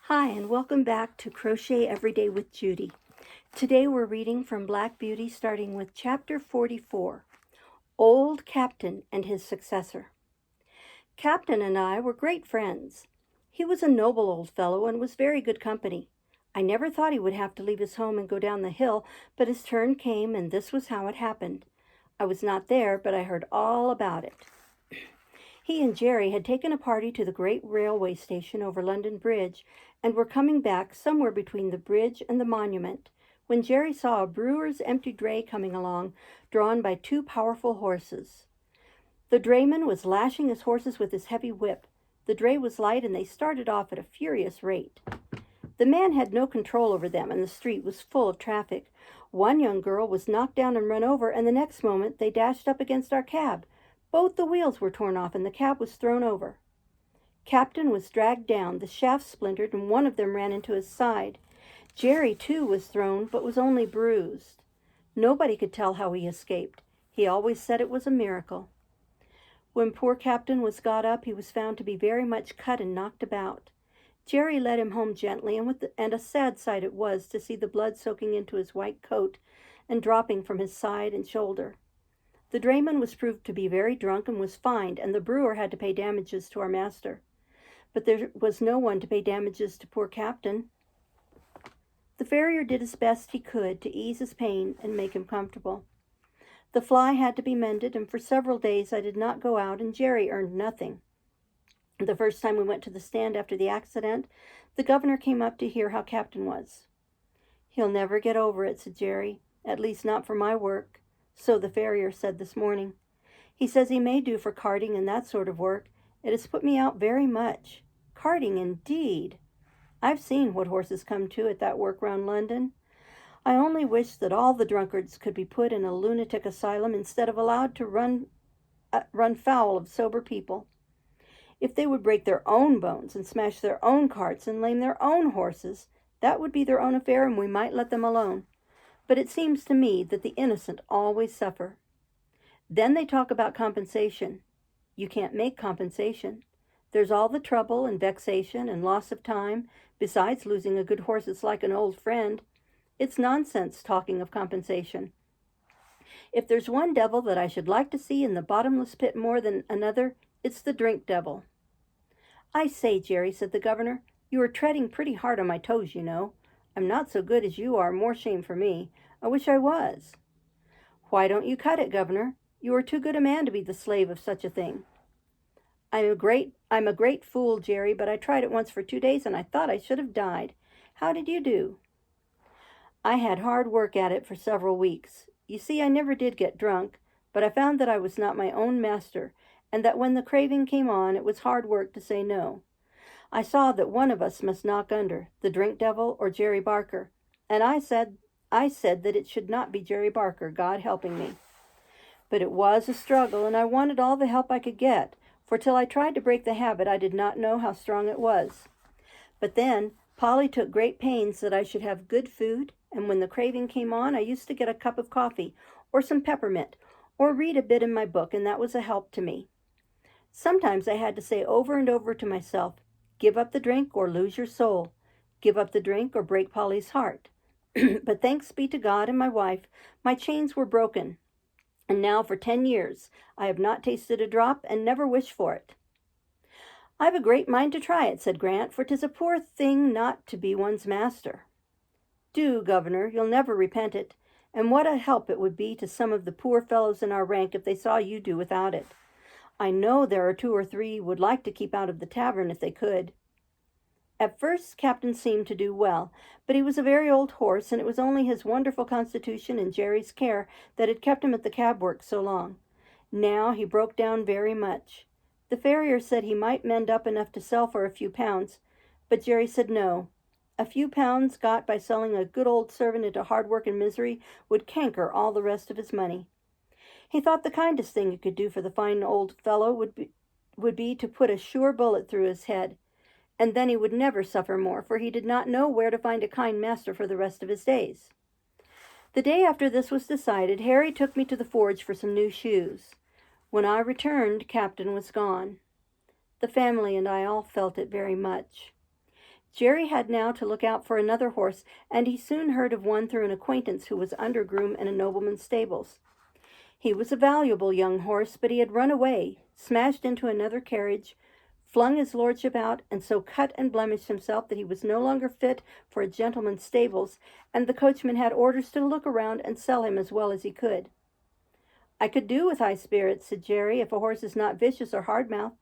Hi, and welcome back to Crochet Every Day with Judy. Today we're reading from Black Beauty, starting with Chapter 44, Old Captain and His Successor. Captain and I were great friends. He was a noble old fellow and was very good company. I never thought he would have to leave his home and go down the hill, but his turn came, and this was how it happened. I was not there, but I heard all about it. He and Jerry had taken a party to the great railway station over London Bridge and were coming back somewhere between the bridge and the monument when Jerry saw a brewer's empty dray coming along, drawn by two powerful horses. The drayman was lashing his horses with his heavy whip. The dray was light, and they started off at a furious rate. The man had no control over them, and the street was full of traffic. One young girl was knocked down and run over, and the next moment they dashed up against our cab. Both the wheels were torn off, and the cab was thrown over. Captain was dragged down, the shaft splintered, and one of them ran into his side. Jerry, too, was thrown, but was only bruised. Nobody could tell how he escaped. He always said it was a miracle. When poor Captain was got up, he was found to be very much cut and knocked about. Jerry led him home gently, and a sad sight it was to see the blood soaking into his white coat and dropping from his side and shoulder. The drayman was proved to be very drunk and was fined, and the brewer had to pay damages to our master. But there was no one to pay damages to poor Captain. The farrier did as best he could to ease his pain and make him comfortable. The fly had to be mended, and for several days I did not go out, and Jerry earned nothing. The first time we went to the stand after the accident, the governor came up to hear how Captain was. "He'll never get over it," said Jerry, "at least not for my work." So the farrier said this morning. "He says he may do for carting and that sort of work. It has put me out very much." "Carting, indeed! I've seen what horses come to at that work round London. I only wish that all the drunkards could be put in a lunatic asylum instead of allowed to run foul of sober people. If they would break their own bones and smash their own carts and lame their own horses, that would be their own affair, and we might let them alone. But it seems to me that the innocent always suffer. Then they talk about compensation. You can't make compensation. There's all the trouble and vexation and loss of time, besides losing a good horse that's like an old friend. It's nonsense talking of compensation. If there's one devil that I should like to see in the bottomless pit more than another, it's the drink devil." "I say, Jerry," said the governor, "you are treading pretty hard on my toes, you know. I'm not so good as you are, more shame for me. I wish I was." "Why don't you cut it, Governor? You are too good a man to be the slave of such a thing." I'm a great fool, Jerry, but I tried it once for 2 days and I thought I should have died. How did you do?" "I had hard work at it for several weeks. You see, I never did get drunk, but I found that I was not my own master, and that when the craving came on, it was hard work to say no. I saw that one of us must knock under, the drink devil or Jerry Barker, and I said that it should not be Jerry Barker, God helping me. But it was a struggle, and I wanted all the help I could get, for till I tried to break the habit, I did not know how strong it was. But then Polly took great pains that I should have good food, and when the craving came on, I used to get a cup of coffee, or some peppermint, or read a bit in my book, and that was a help to me. Sometimes I had to say over and over to myself, 'Give up the drink or lose your soul. Give up the drink or break Polly's heart.' But thanks be to God and my wife, my chains were broken, and now for 10 years I have not tasted a drop and never wish for it." "I've a great mind to try it," said Grant, "for 'tis a poor thing not to be one's master." "Do, Governor, you'll never repent it, and what a help it would be to some of the poor fellows in our rank if they saw you do without it. I know there are 2 or 3 would like to keep out of the tavern if they could." At first Captain seemed to do well, but he was a very old horse, and it was only his wonderful constitution and Jerry's care that had kept him at the cab work so long. Now he broke down very much. The farrier said he might mend up enough to sell for a few pounds, but Jerry said no. A few pounds got by selling a good old servant into hard work and misery would canker all the rest of his money. He thought the kindest thing he could do for the fine old fellow would be to put a sure bullet through his head, and then he would never suffer more, for he did not know where to find a kind master for the rest of his days. The day after this was decided, Harry took me to the forge for some new shoes. When I returned, Captain was gone. The family and I all felt it very much. Jerry had now to look out for another horse, and he soon heard of one through an acquaintance who was undergroom in a nobleman's stables. He was a valuable young horse, but he had run away, smashed into another carriage, flung his lordship out, and so cut and blemished himself that he was no longer fit for a gentleman's stables, and the coachman had orders to look around and sell him as well as he could. "I could do with high spirits," said Jerry, "if a horse is not vicious or hard-mouthed."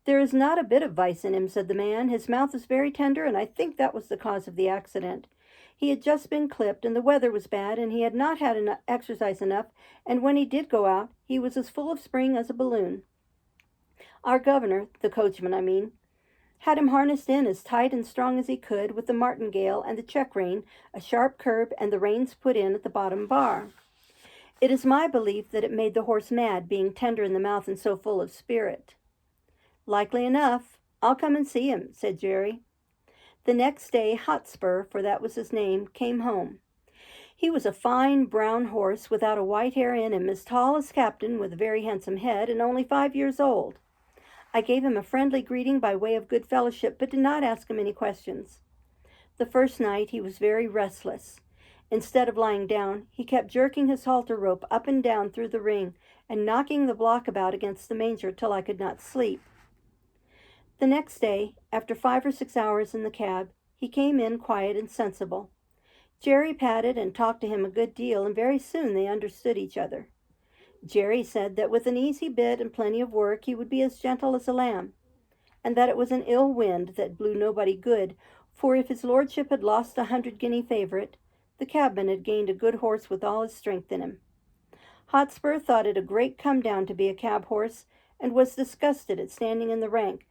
"There is not a bit of vice in him," said the man. "His mouth is very tender, and I think that was the cause of the accident. He had just been clipped, and the weather was bad, and he had not had exercise enough, and when he did go out, he was as full of spring as a balloon. Our governor, the coachman I mean, had him harnessed in as tight and strong as he could, with the martingale and the check rein, a sharp curb, and the reins put in at the bottom bar. It is my belief that it made the horse mad, being tender in the mouth and so full of spirit." "Likely enough. I'll come and see him," said Jerry. The next day Hotspur, for that was his name, came home. He was a fine brown horse without a white hair in him, as tall as Captain, with a very handsome head, and only 5 years old. I gave him a friendly greeting by way of good fellowship, but did not ask him any questions. The first night he was very restless. Instead of lying down, he kept jerking his halter rope up and down through the ring, and knocking the block about against the manger till I could not sleep. The next day, after 5 or 6 hours in the cab, he came in quiet and sensible. Jerry patted and talked to him a good deal, and very soon they understood each other. Jerry said that with an easy bit and plenty of work he would be as gentle as a lamb, and that it was an ill wind that blew nobody good, for if his lordship had lost a 100-guinea favourite, the cabman had gained a good horse with all his strength in him. Hotspur thought it a great come-down to be a cab horse, and was disgusted at standing in the rank,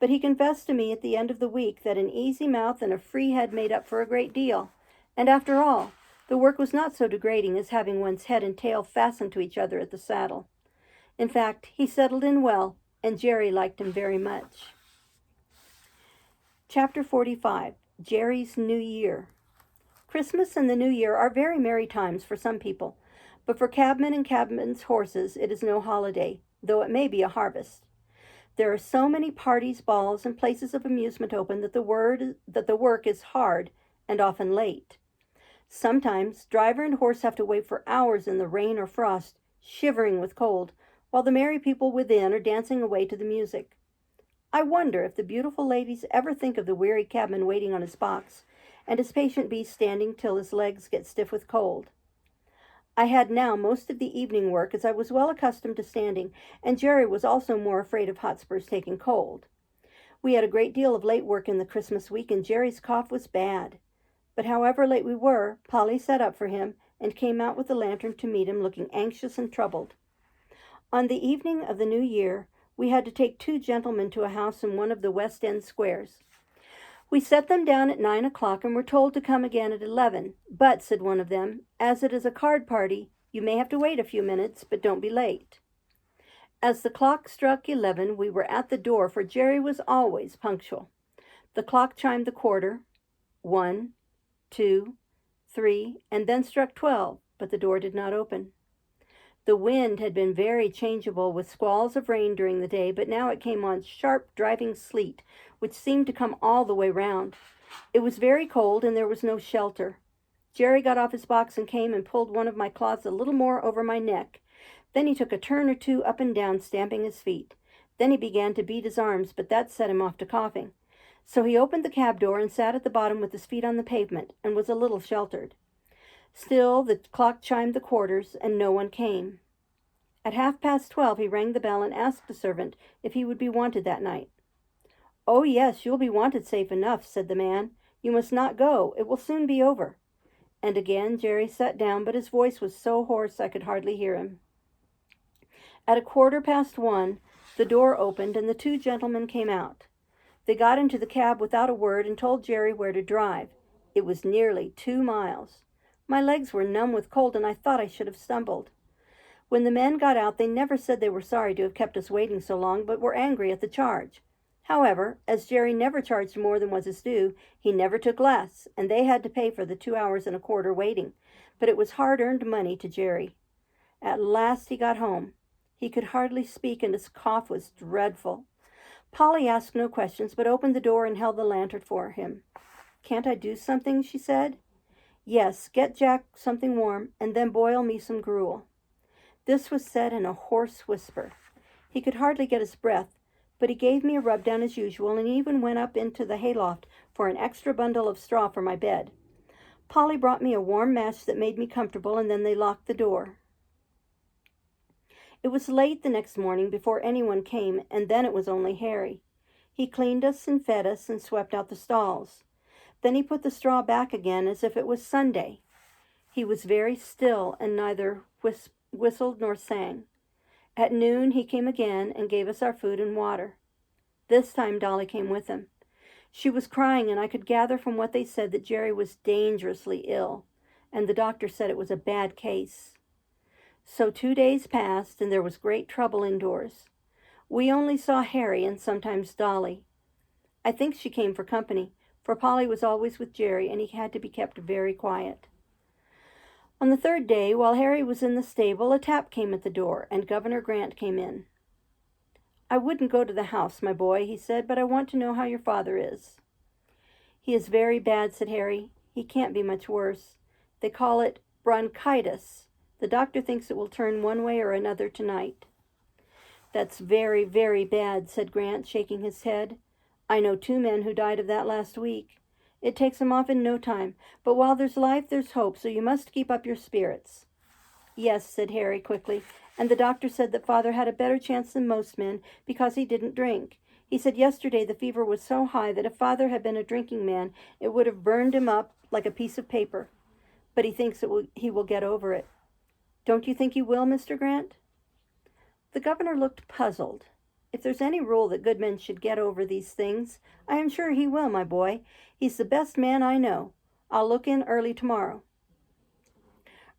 but he confessed to me at the end of the week that an easy mouth and a free head made up for a great deal, and after all, the work was not so degrading as having one's head and tail fastened to each other at the saddle. In fact, he settled in well, and Jerry liked him very much. Chapter 45. Jerry's New Year. Christmas and the New Year are very merry times for some people, but for cabmen and cabmen's horses it is no holiday, though it may be a harvest. There are so many parties, balls, and places of amusement open that the work is hard and often late. Sometimes driver and horse have to wait for hours in the rain or frost, shivering with cold, while the merry people within are dancing away to the music. I wonder if the beautiful ladies ever think of the weary cabman waiting on his box, and his patient beast standing till his legs get stiff with cold. I had now most of the evening work, as I was well accustomed to standing, and Jerry was also more afraid of Hotspur's taking cold. We had a great deal of late work in the Christmas week, and Jerry's cough was bad. But however late we were, Polly sat up for him and came out with the lantern to meet him, looking anxious and troubled. On the evening of the New Year, we had to take 2 gentlemen to a house in one of the West End squares. We set them down at 9 o'clock and were told to come again at 11. "But," said one of them, "as it is a card party, you may have to wait a few minutes, but don't be late." As the clock struck 11, we were at the door, for Jerry was always punctual. The clock chimed the quarter, 1, 2, 3, and then struck 12, but the door did not open. The wind had been very changeable, with squalls of rain during the day, but now it came on sharp, driving sleet, which seemed to come all the way round. It was very cold, and there was no shelter. Jerry got off his box and came and pulled one of my cloths a little more over my neck. Then he took a turn or two up and down, stamping his feet. Then he began to beat his arms, but that set him off to coughing. So he opened the cab door and sat at the bottom with his feet on the pavement, and was a little sheltered. Still the clock chimed the quarters, and no one came. At 12:30 he rang the bell and asked the servant if he would be wanted that night. "Oh, yes, you'll be wanted safe enough," said the man. "You must not go. It will soon be over." And again Jerry sat down, but his voice was so hoarse I could hardly hear him. At 1:15, the door opened, and the 2 gentlemen came out. They got into the cab without a word and told Jerry where to drive. It was nearly 2 miles. My legs were numb with cold, and I thought I should have stumbled. When the men got out, they never said they were sorry to have kept us waiting so long, but were angry at the charge. However, as Jerry never charged more than was his due, he never took less, and they had to pay for the 2 hours and a quarter waiting. But it was hard-earned money to Jerry. At last he got home. He could hardly speak, and his cough was dreadful. Polly asked no questions, but opened the door and held the lantern for him. "Can't I do something?" she said. "Yes, get Jack something warm, and then boil me some gruel." This was said in a hoarse whisper. He could hardly get his breath, but he gave me a rub down as usual, and even went up into the hayloft for an extra bundle of straw for my bed. Polly brought me a warm mash that made me comfortable, and then they locked the door. It was late the next morning before anyone came, and then it was only Harry. He cleaned us and fed us and swept out the stalls. Then he put the straw back again as if it was Sunday. He was very still and neither whistled nor sang. At noon he came again and gave us our food and water. This time Dolly came with him. She was crying, and I could gather from what they said that Jerry was dangerously ill, and the doctor said it was a bad case. So 2 days passed, and there was great trouble indoors. We only saw Harry and sometimes Dolly. I think she came for company, for Polly was always with Jerry, and he had to be kept very quiet. On the third day, while Harry was in the stable, a tap came at the door, and Governor Grant came in. "I wouldn't go to the house, my boy," he said, "but I want to know how your father is." "He is very bad," said Harry. "He can't be much worse. They call it bronchitis. The doctor thinks it will turn one way or another tonight." "That's very, very bad," said Grant, shaking his head. "I know 2 men who died of that last week. It takes 'em off in no time, but while there's life, there's hope, so you must keep up your spirits." "Yes," said Harry quickly, "and the doctor said that Father had a better chance than most men because he didn't drink. He said yesterday the fever was so high that if Father had been a drinking man, it would have burned him up like a piece of paper. But he thinks he will get over it. Don't you think he will, Mr. Grant?" The governor looked puzzled. "If there's any rule that good men should get over these things, I am sure he will, my boy. He's the best man I know. I'll look in early tomorrow."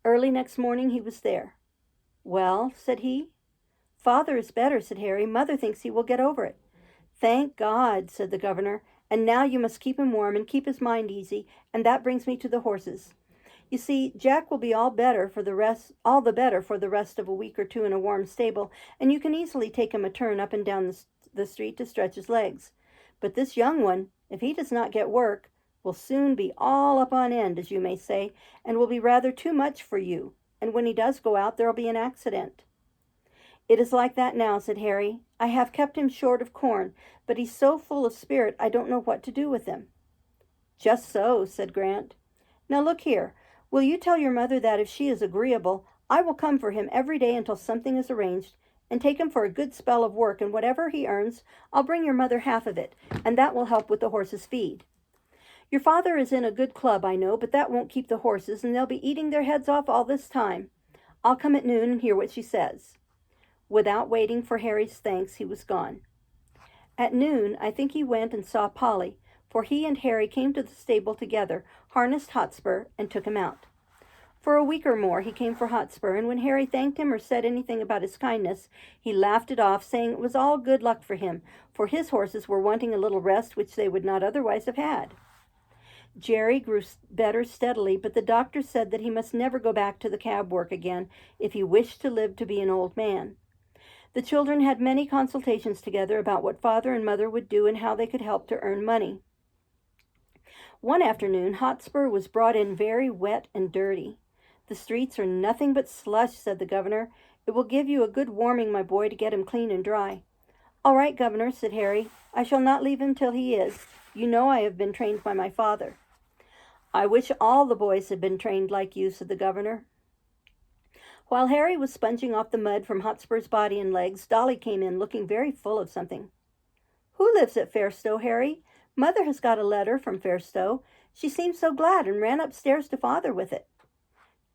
Early next morning he was there. "Well," said he. "Father is better," said Harry. "Mother thinks he will get over it." "Thank God," said the governor. "And now you must keep him warm and keep his mind easy, and that brings me to the horses. You see, Jack will be all the better for the rest of a week or 2 in a warm stable, and you can easily take him a turn up and down the street to stretch his legs. But this young one, if he does not get work, will soon be all up on end, as you may say, and will be rather too much for you, and when he does go out, there'll be an accident." "It is like that now," said Harry. "I have kept him short of corn, but he's so full of spirit I don't know what to do with him." "Just so," said Grant. "Now look here. Will you tell your mother that if she is agreeable, I will come for him every day until something is arranged, and take him for a good spell of work, and whatever he earns, I'll bring your mother half of it, and that will help with the horses' feed. Your father is in a good club, I know, but that won't keep the horses, and they'll be eating their heads off all this time. I'll come at noon and hear what she says." Without waiting for Harry's thanks, he was gone. At noon, I think he went and saw Polly, for he and Harry came to the stable together, harnessed Hotspur, and took him out. For a week or more he came for Hotspur, and when Harry thanked him or said anything about his kindness, he laughed it off, saying it was all good luck for him, for his horses were wanting a little rest which they would not otherwise have had. Jerry grew better steadily, but the doctor said that he must never go back to the cab work again if he wished to live to be an old man. The children had many consultations together about what Father and Mother would do and how they could help to earn money. One afternoon, Hotspur was brought in very wet and dirty. "The streets are nothing but slush," said the governor. "It will give you a good warming, my boy, to get him clean and dry." "All right, governor," said Harry. "I shall not leave him till he is. You know I have been trained by my father." "I wish all the boys had been trained like you," said the governor. While Harry was sponging off the mud from Hotspur's body and legs, Dolly came in looking very full of something. "Who lives at Fairstowe, Harry? Mother has got a letter from Fairstowe. She seemed so glad and ran upstairs to Father with it."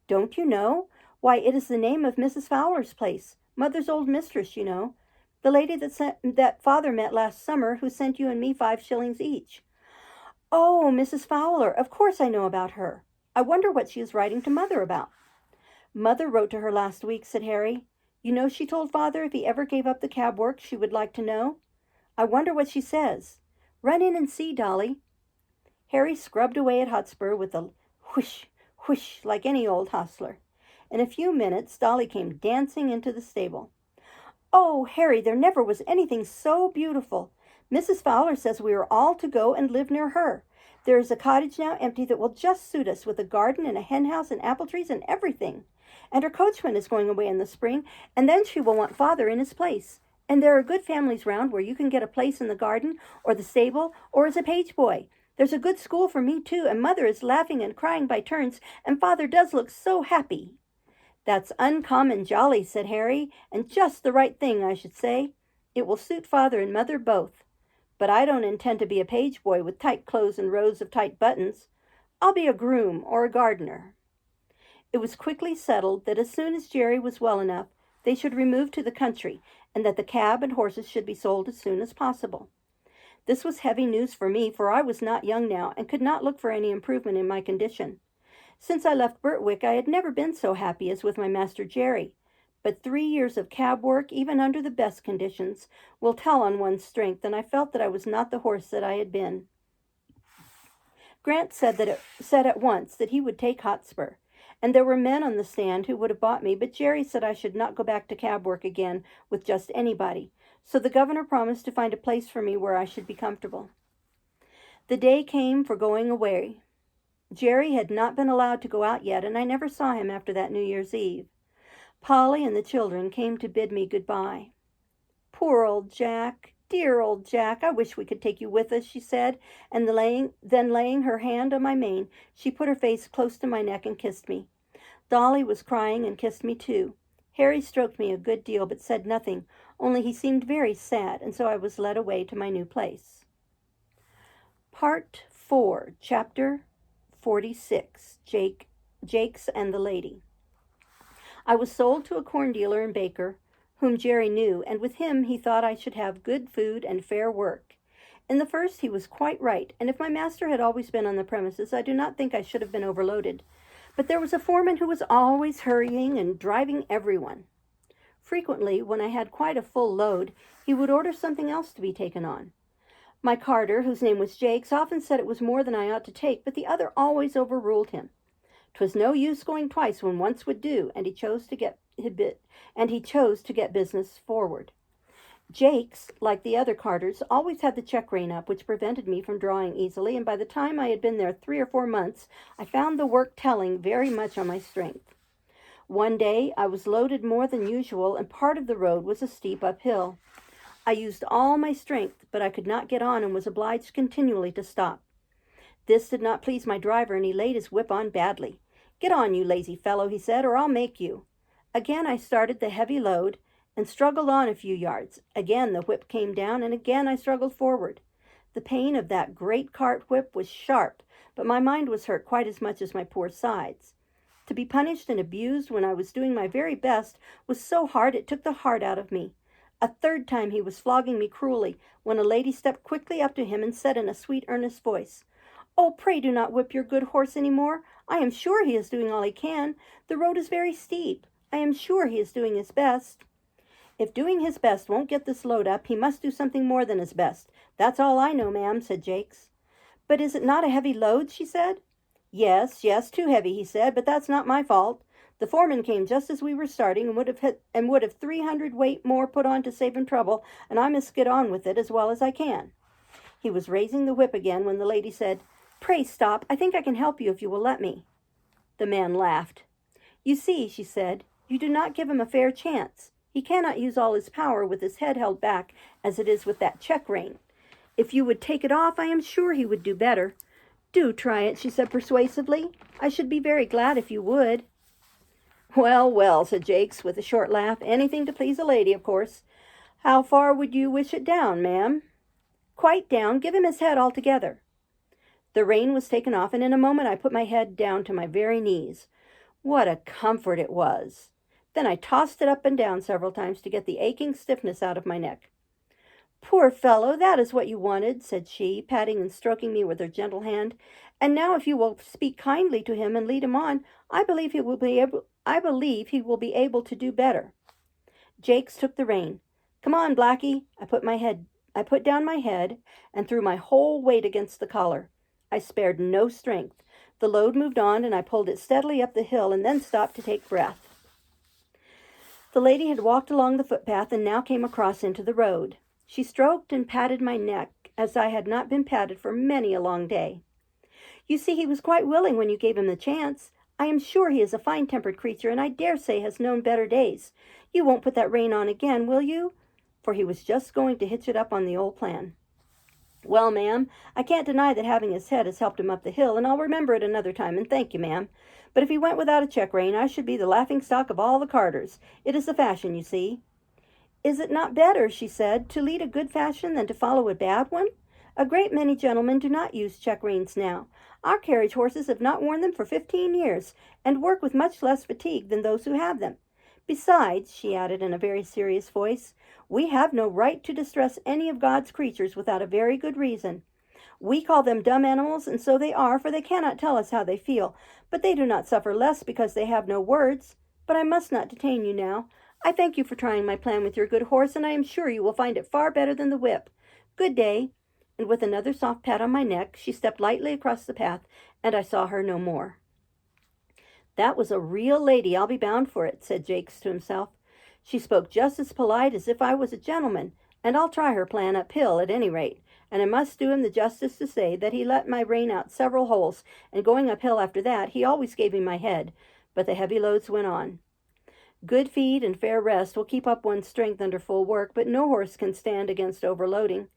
"Don't you know? Why, it is the name of Mrs. Fowler's place, Mother's old mistress, you know. The lady that Father met last summer, who sent you and me 5 shillings each." "Oh, Mrs. Fowler, of course I know about her. I wonder what she is writing to Mother about." "Mother wrote to her last week," said Harry. "You know she told Father if he ever gave up the cab work she would like to know. I wonder what she says. Run in and see, Dolly." Harry scrubbed away at Hotspur with a whoosh, whoosh, like any old hostler. In a few minutes Dolly came dancing into the stable. "Oh, Harry, there never was anything so beautiful. Mrs. Fowler says we are all to go and live near her. There is a cottage now empty that will just suit us, with a garden and a hen house and apple trees and everything. And her coachman is going away in the spring, and then she will want father in his place. And there are good families round where you can get a place in the garden or the stable or as a page boy. There's a good school for me too, and mother is laughing and crying by turns, and father does look so happy. That's uncommon jolly, said Harry, and just the right thing, I should say. It will suit father and mother both. But I don't intend to be a page boy with tight clothes and rows of tight buttons. I'll be a groom or a gardener. It was quickly settled that as soon as Jerry was well enough, they should remove to the country, and that the cab and horses should be sold as soon as possible. This was heavy news for me, for I was not young now, and could not look for any improvement in my condition. Since I left Birtwick, I had never been so happy as with my master Jerry. But 3 years of cab work, even under the best conditions, will tell on one's strength, and I felt that I was not the horse that I had been. Grant said at once that he would take Hotspur, and there were men on the stand who would have bought me, but Jerry said I should not go back to cab work again with just anybody, so the governor promised to find a place for me where I should be comfortable. The day came for going away. Jerry had not been allowed to go out yet, and I never saw him after that New Year's Eve. Polly and the children came to bid me good-bye. Poor old Jack, dear old Jack, I wish we could take you with us, she said, and then laying her hand on my mane, she put her face close to my neck and kissed me. Dolly was crying and kissed me too. Harry stroked me a good deal, but said nothing, only he seemed very sad, and so I was led away to my new place. Part 4, Chapter 46, Jakes and the Lady. I was sold to a corn dealer and baker, whom Jerry knew, and with him he thought I should have good food and fair work. In the first he was quite right, and if my master had always been on the premises, I do not think I should have been overloaded. But there was a foreman who was always hurrying and driving everyone. Frequently, when I had quite a full load, he would order something else to be taken on. My carter, whose name was Jakes, often said it was more than I ought to take, but the other always overruled him. 'Twas no use going twice when once would do, and he chose to get business forward. Jakes, like the other carters, always had the check rein up, which prevented me from drawing easily, and by the time I had been there 3 or 4 months, I found the work telling very much on my strength. One day I was loaded more than usual, and part of the road was a steep uphill. I used all my strength, but I could not get on and was obliged continually to stop. This did not please my driver, and he laid his whip on badly. "Get on, you lazy fellow," he said, "or I'll make you." Again I started the heavy load and struggled on a few yards. Again the whip came down, and again I struggled forward. The pain of that great cart whip was sharp, but my mind was hurt quite as much as my poor sides. To be punished and abused when I was doing my very best was so hard it took the heart out of me. A third time he was flogging me cruelly, when a lady stepped quickly up to him and said in a sweet, earnest voice, "Oh, pray do not whip your good horse any more. I am sure he is doing all he can. The road is very steep. I am sure he is doing his best." "If doing his best won't get this load up, he must do something more than his best. That's all I know, ma'am," said Jakes. "But is it not a heavy load?" she said. Yes, too heavy," he said, "but that's not my fault. The foreman came just as we were starting, and would have 300 weight more put on to save him trouble, and I must get on with it as well as I can." He was raising the whip again when the lady said, "Pray stop. I think I can help you if you will let me." The man laughed. "You see," she said, "you do not give him a fair chance. He cannot use all his power with his head held back as it is with that check rein. If you would take it off, I am sure he would do better. Do try it," she said persuasively. "I should be very glad if you would." "Well, well," said Jakes with a short laugh. "Anything to please a lady, of course. How far would you wish it down, ma'am?" "Quite down. Give him his head altogether." The rein was taken off, and in a moment I put my head down to my very knees. What a comfort it was! Then I tossed it up and down several times to get the aching stiffness out of my neck. "Poor fellow, that is what you wanted," said she, patting and stroking me with her gentle hand. "And now if you will speak kindly to him and lead him on, I believe he will be able to do better." Jakes took the rein. "Come on, Blackie." I put down my head and threw my whole weight against the collar. I spared no strength. The load moved on, and I pulled it steadily up the hill and then stopped to take breath. The lady had walked along the footpath and now came across into the road. She stroked and patted my neck as I had not been patted for many a long day. You see, he was quite willing when you gave him the chance. I am sure he is a fine-tempered creature, and I dare say has known better days. You won't put that rein on again, will you? For he was just going to hitch it up on the old plan. Well, ma'am, I can't deny that having his head has helped him up the hill, and I'll remember it another time, and thank you, ma'am. But if he went without a check-rein, I should be the laughing-stock of all the carters. It is the fashion, you see. Is it not better, she said, to lead a good fashion than to follow a bad one? A great many gentlemen do not use check-reins now. Our carriage horses have not worn them for 15 years, and work with much less fatigue than those who have them. Besides, she added in a very serious voice, we have no right to distress any of God's creatures without a very good reason. We call them dumb animals, and so they are, for they cannot tell us how they feel, but they do not suffer less because they have no words. But I must not detain you now. I thank you for trying my plan with your good horse, and I am sure you will find it far better than the whip. Good day. And with another soft pat on my neck, she stepped lightly across the path, and I saw her no more. That was a real lady, I'll be bound for it, said Jakes to himself. She spoke just as polite as if I was a gentleman, and I'll try her plan uphill at any rate. And I must do him the justice to say that he let my rein out several holes, and going uphill after that, he always gave me my head. But the heavy loads went on. Good feed and fair rest will keep up one's strength under full work, but no horse can stand against overloading.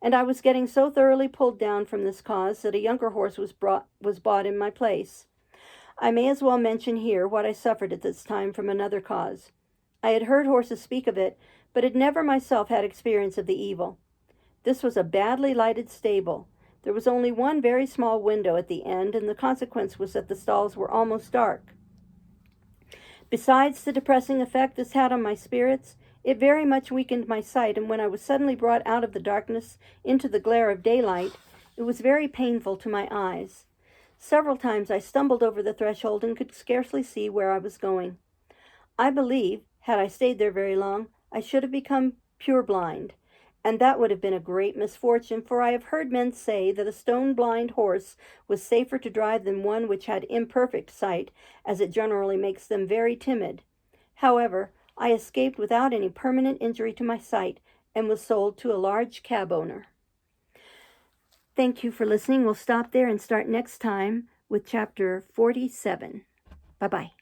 And I was getting so thoroughly pulled down from this cause that a younger horse was bought in my place. I may as well mention here what I suffered at this time from another cause. I had heard horses speak of it, but had never myself had experience of the evil. This was a badly lighted stable. There was only one very small window at the end, and the consequence was that the stalls were almost dark. Besides the depressing effect this had on my spirits, it very much weakened my sight, and when I was suddenly brought out of the darkness into the glare of daylight, it was very painful to my eyes. Several times I stumbled over the threshold and could scarcely see where I was going. I believe, had I stayed there very long, I should have become purblind, and that would have been a great misfortune, for I have heard men say that a stone-blind horse was safer to drive than one which had imperfect sight, as it generally makes them very timid. However, I escaped without any permanent injury to my sight, and was sold to a large cab owner. Thank you for listening. We'll stop there and start next time with chapter 47. Bye-bye.